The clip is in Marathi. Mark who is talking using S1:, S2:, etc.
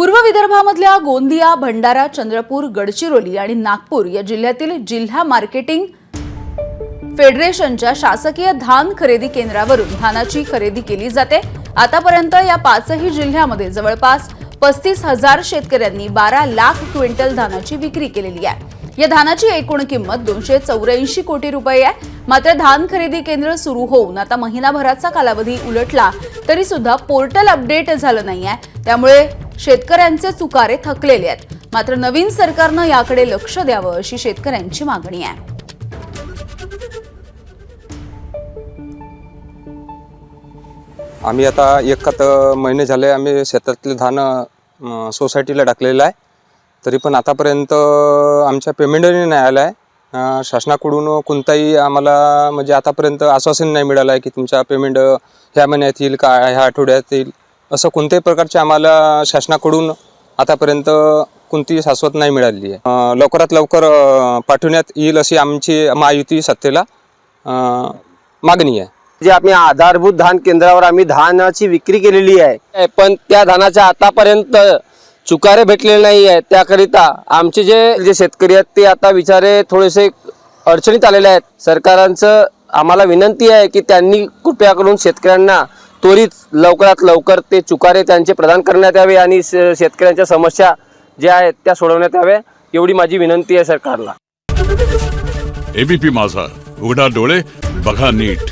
S1: पूर्व विदर्भामधल्या गोंदिया, भंडारा, चंद्रपूर, गडचिरोली आणि नागपूर या जिल्ह्यातील जिल्हा मार्केटिंग फेडरेशनच्या शासकीय धान खरेदी केंद्रावरून धानाची खरेदी केली जाते। आतापर्यंत या पाचही जिल्ह्यामध्ये जवळपास 35,000 शेतकऱ्यांनी 12 लाख क्विंटल धानाची विक्री केलेली आहे। या धानाची एकूण किंमत 284 कोटी रुपये आहे। मात्र धान खरेदी केंद्र सुरू होऊन आता महिनाभराचा कालावधी उलटला तरी सुद्धा पोर्टल अपडेट झालं नाहीये, त्यामुळे शेतकऱ्यांचे चुकारे थकलेले आहेत। मात्र नवीन सरकारनं याकडे लक्ष द्यावं अशी शेतकऱ्यांची मागणी आहे।
S2: आम्ही आता 1 महिने झाले आम्ही शेतातले धान सोसायटीला टाकलेलं आहे, तरी पण आतापर्यंत आमच्या पेमेंटही नाही आला आहे। शासनाकडून कोणताही आम्हाला म्हणजे आतापर्यंत आश्वासन नाही मिळालं आहे की तुमचा पेमेंट ह्या महिन्यात येईल का ह्या आठवड्यात येईल, असं कोणत्याही प्रकारचे आम्हाला शासनाकडून आतापर्यंत कोणतीही शाश्वत नाही मिळाली आहे। लवकरात लवकर पाठवण्यात येईल अशी आमची महायुती सत्तेला मागणी आहे।
S3: जे आम्ही आधारभूत धान केंद्रावर आम्ही धानाची विक्री केलेली आहे, पण त्या धानाच्या आतापर्यंत चुकारे भेटलेले नाही आहेत। त्याकरिता आमचे जे शेतकरी आहेत ते आता विचारे थोडेसे अडचणीत आलेले आहेत। सरकारांचं आम्हाला विनंती आहे की त्यांनी कृपया करून शेतकऱ्यांना त्वरित लवकरात लवकर ते चुकारे त्यांचे प्रदान करण्यात यावे आणि शेतकऱ्यांच्या समस्या ज्या आहेत त्या सोडवण्यात याव्या, एवढी माझी विनंती आहे सरकारला।
S4: एबीपी माझा, उघडा डोळे बघा नीट।